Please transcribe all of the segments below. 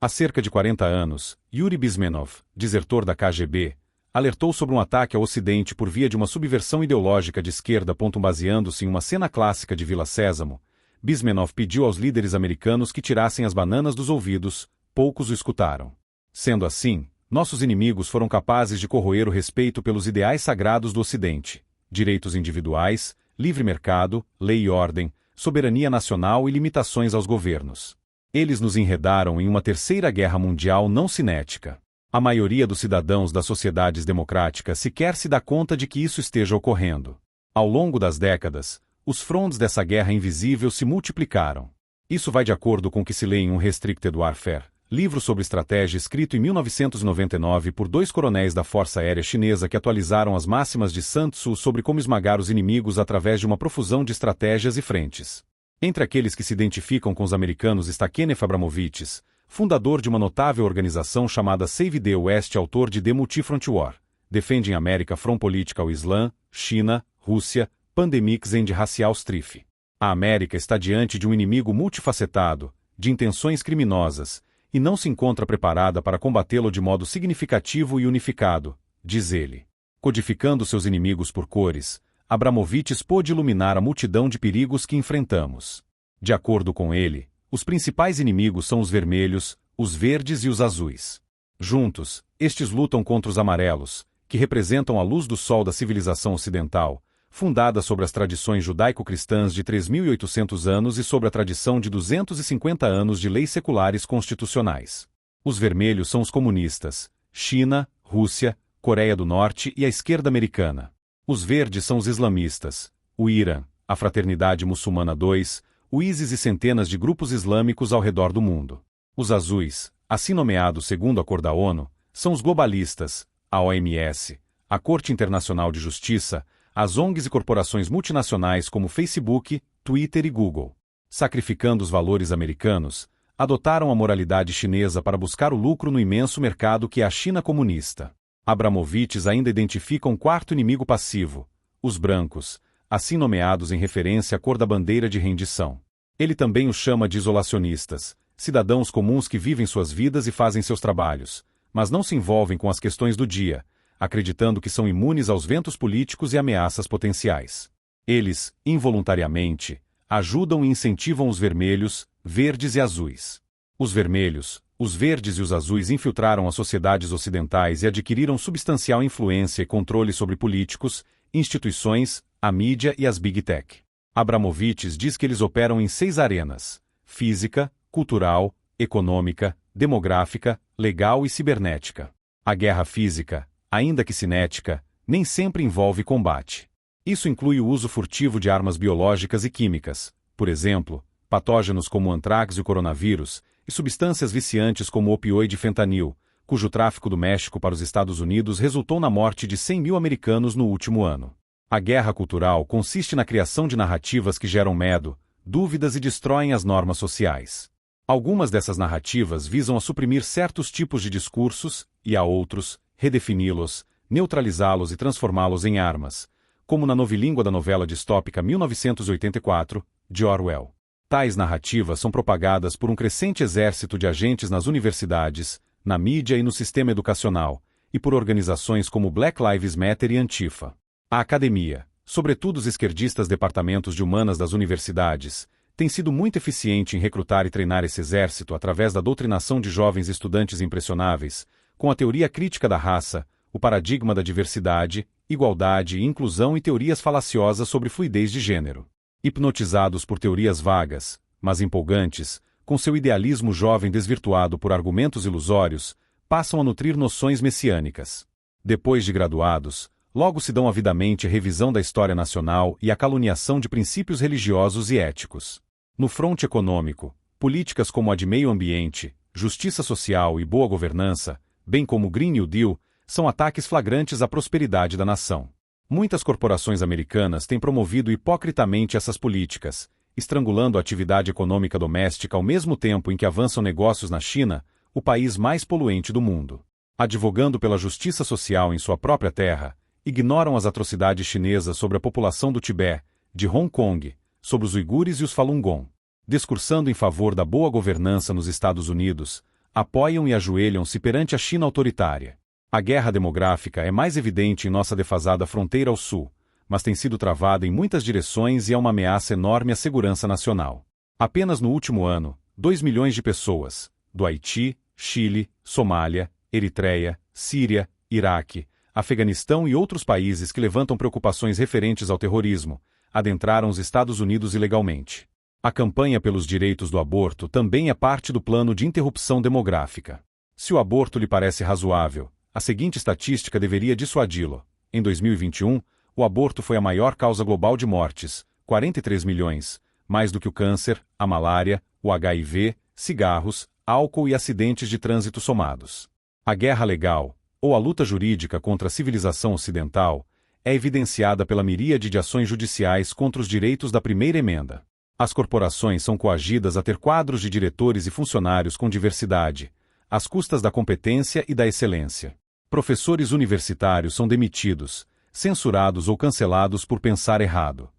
Há cerca de 40 anos, Yuri Bezmenov, desertor da KGB, alertou sobre um ataque ao Ocidente por via de uma subversão ideológica de esquerda. Baseando-se em uma cena clássica de Vila Sésamo, Bezmenov pediu aos líderes americanos que tirassem as bananas dos ouvidos, poucos o escutaram. Sendo assim, nossos inimigos foram capazes de corroer o respeito pelos ideais sagrados do Ocidente: direitos individuais, livre mercado, lei e ordem, soberania nacional e limitações aos governos. Eles nos enredaram em uma terceira guerra mundial não cinética. A maioria dos cidadãos das sociedades democráticas sequer se dá conta de que isso esteja ocorrendo. Ao longo das décadas, os frontes dessa guerra invisível se multiplicaram. Isso vai de acordo com o que se lê em Unrestricted Warfare, livro sobre estratégia escrito em 1999 por 2 coronéis da Força Aérea Chinesa que atualizaram as máximas de Sun Tzu sobre como esmagar os inimigos através de uma profusão de estratégias e frentes. Entre aqueles que se identificam com os americanos está Kenneth Abramovich, fundador de uma notável organização chamada Save the West e autor de The Multifront War, Defending America from Political Islam, China, Rússia, Pandemics and Racial Strife. A América está diante de um inimigo multifacetado, de intenções criminosas, e não se encontra preparada para combatê-lo de modo significativo e unificado, diz ele. Codificando seus inimigos por cores, Abramovich pôde iluminar a multidão de perigos que enfrentamos. De acordo com ele, os principais inimigos são os vermelhos, os verdes e os azuis. Juntos, estes lutam contra os amarelos, que representam a luz do sol da civilização ocidental, fundada sobre as tradições judaico-cristãs de 3.800 anos e sobre a tradição de 250 anos de leis seculares constitucionais. Os vermelhos são os comunistas, China, Rússia, Coreia do Norte e a esquerda americana. Os verdes são os islamistas, o Irã, a Fraternidade Muçulmana II, o ISIS e centenas de grupos islâmicos ao redor do mundo. Os azuis, assim nomeados segundo a cor da ONU, são os globalistas, a OMS, a Corte Internacional de Justiça, as ONGs e corporações multinacionais como Facebook, Twitter e Google. Sacrificando os valores americanos, adotaram a moralidade chinesa para buscar o lucro no imenso mercado que é a China comunista. Abramovich ainda identifica um quarto inimigo passivo, os brancos, assim nomeados em referência à cor da bandeira de rendição. Ele também os chama de isolacionistas, cidadãos comuns que vivem suas vidas e fazem seus trabalhos, mas não se envolvem com as questões do dia, acreditando que são imunes aos ventos políticos e ameaças potenciais. Eles, involuntariamente, ajudam e incentivam os vermelhos, verdes e azuis. Os vermelhos, os verdes e os azuis infiltraram as sociedades ocidentais e adquiriram substancial influência e controle sobre políticos, instituições, a mídia e as Big Tech. Abramovich diz que eles operam em 6 arenas: física, cultural, econômica, demográfica, legal e cibernética. A guerra física, ainda que cinética, nem sempre envolve combate. Isso inclui o uso furtivo de armas biológicas e químicas, por exemplo, patógenos como o antrax e o coronavírus, e substâncias viciantes como o opioide fentanil, cujo tráfico do México para os Estados Unidos resultou na morte de 100.000 americanos no último ano. A guerra cultural consiste na criação de narrativas que geram medo, dúvidas e destroem as normas sociais. Algumas dessas narrativas visam a suprimir certos tipos de discursos, e a outros, redefini-los, neutralizá-los e transformá-los em armas, como na novilíngua da novela distópica 1984, de Orwell. Tais narrativas são propagadas por um crescente exército de agentes nas universidades, na mídia e no sistema educacional, e por organizações como Black Lives Matter e Antifa. A academia, sobretudo os esquerdistas departamentos de humanas das universidades, tem sido muito eficiente em recrutar e treinar esse exército através da doutrinação de jovens estudantes impressionáveis, com a teoria crítica da raça, o paradigma da diversidade, igualdade e inclusão e teorias falaciosas sobre fluidez de gênero. Hipnotizados por teorias vagas, mas empolgantes, com seu idealismo jovem desvirtuado por argumentos ilusórios, passam a nutrir noções messiânicas. Depois de graduados, logo se dão avidamente a revisão da história nacional e a caluniação de princípios religiosos e éticos. No fronte econômico, políticas como a de meio ambiente, justiça social e boa governança, bem como o Green New Deal, são ataques flagrantes à prosperidade da nação. Muitas corporações americanas têm promovido hipocritamente essas políticas, estrangulando a atividade econômica doméstica ao mesmo tempo em que avançam negócios na China, o país mais poluente do mundo. Advogando pela justiça social em sua própria terra, ignoram as atrocidades chinesas sobre a população do Tibete, de Hong Kong, sobre os uigures e os Falun Gong. Discursando em favor da boa governança nos Estados Unidos, apoiam e ajoelham-se perante a China autoritária. A guerra demográfica é mais evidente em nossa defasada fronteira ao sul, mas tem sido travada em muitas direções e é uma ameaça enorme à segurança nacional. Apenas no último ano, 2 milhões de pessoas, do Haiti, Chile, Somália, Eritreia, Síria, Iraque, Afeganistão e outros países que levantam preocupações referentes ao terrorismo, adentraram os Estados Unidos ilegalmente. A campanha pelos direitos do aborto também é parte do plano de interrupção demográfica. Se o aborto lhe parece razoável, a seguinte estatística deveria dissuadi-lo. Em 2021, o aborto foi a maior causa global de mortes, 43 milhões, mais do que o câncer, a malária, o HIV, cigarros, álcool e acidentes de trânsito somados. A guerra legal, ou a luta jurídica contra a civilização ocidental, é evidenciada pela miríade de ações judiciais contra os direitos da primeira emenda. As corporações são coagidas a ter quadros de diretores e funcionários com diversidade, às custas da competência e da excelência. Professores universitários são demitidos, censurados ou cancelados por pensar errado.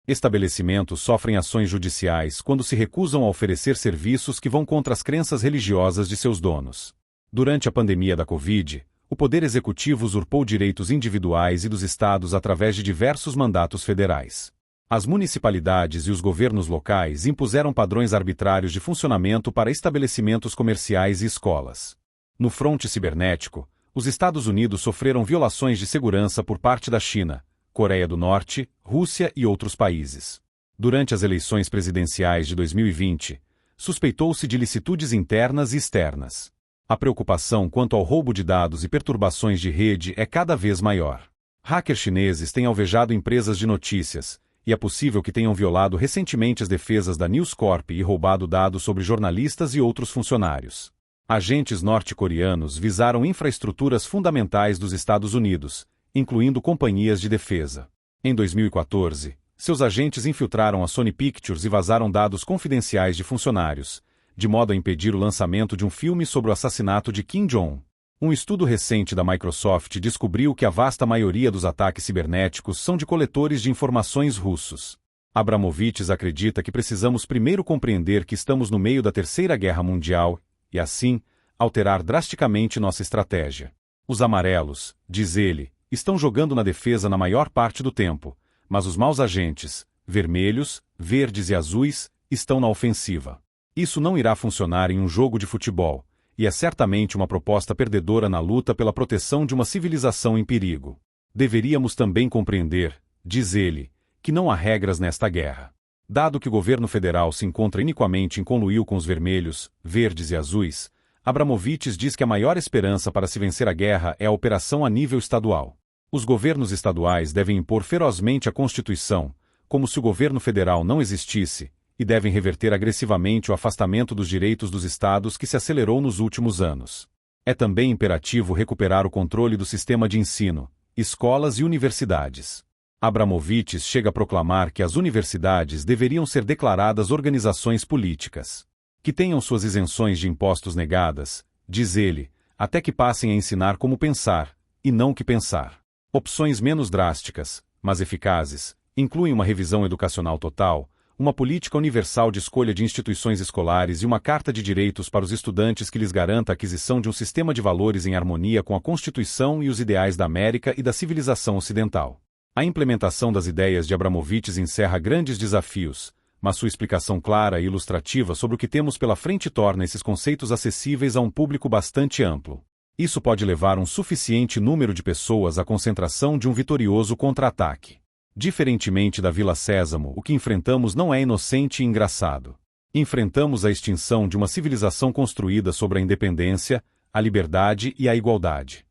Estabelecimentos sofrem ações judiciais quando se recusam a oferecer serviços que vão contra as crenças religiosas de seus donos. Durante a pandemia da Covid, o Poder Executivo usurpou direitos individuais e dos estados através de diversos mandatos federais. As municipalidades e os governos locais impuseram padrões arbitrários de funcionamento para estabelecimentos comerciais e escolas. No fronte cibernético, os Estados Unidos sofreram violações de segurança por parte da China, Coreia do Norte, Rússia e outros países. Durante as eleições presidenciais de 2020, suspeitou-se de ilicitudes internas e externas. A preocupação quanto ao roubo de dados e perturbações de rede é cada vez maior. Hackers chineses têm alvejado empresas de notícias, e é possível que tenham violado recentemente as defesas da News Corp e roubado dados sobre jornalistas e outros funcionários. Agentes norte-coreanos visaram infraestruturas fundamentais dos Estados Unidos, incluindo companhias de defesa. Em 2014, seus agentes infiltraram a Sony Pictures e vazaram dados confidenciais de funcionários, de modo a impedir o lançamento de um filme sobre o assassinato de Kim Jong-un. Um estudo recente da Microsoft descobriu que a vasta maioria dos ataques cibernéticos são de coletores de informações russos. Abramovich acredita que precisamos primeiro compreender que estamos no meio da Terceira Guerra Mundial e, assim, alterar drasticamente nossa estratégia. Os amarelos, diz ele, estão jogando na defesa na maior parte do tempo, mas os maus agentes, vermelhos, verdes e azuis, estão na ofensiva. Isso não irá funcionar em um jogo de futebol, e é certamente uma proposta perdedora na luta pela proteção de uma civilização em perigo. Deveríamos também compreender, diz ele, que não há regras nesta guerra. Dado que o governo federal se encontra iniquamente em conluio com os vermelhos, verdes e azuis, Abramovich diz que a maior esperança para se vencer a guerra é a operação a nível estadual. Os governos estaduais devem impor ferozmente a Constituição, como se o governo federal não existisse, e devem reverter agressivamente o afastamento dos direitos dos estados que se acelerou nos últimos anos. É também imperativo recuperar o controle do sistema de ensino, escolas e universidades. Abramovich chega a proclamar que as universidades deveriam ser declaradas organizações políticas. Que tenham suas isenções de impostos negadas, diz ele, até que passem a ensinar como pensar, e não que pensar. Opções menos drásticas, mas eficazes, incluem uma revisão educacional total, uma política universal de escolha de instituições escolares e uma carta de direitos para os estudantes que lhes garanta a aquisição de um sistema de valores em harmonia com a Constituição e os ideais da América e da civilização ocidental. A implementação das ideias de Abramovich encerra grandes desafios, mas sua explicação clara e ilustrativa sobre o que temos pela frente torna esses conceitos acessíveis a um público bastante amplo. Isso pode levar um suficiente número de pessoas à concentração de um vitorioso contra-ataque. Diferentemente da Vila Sésamo, o que enfrentamos não é inocente e engraçado. Enfrentamos a extinção de uma civilização construída sobre a independência, a liberdade e a igualdade.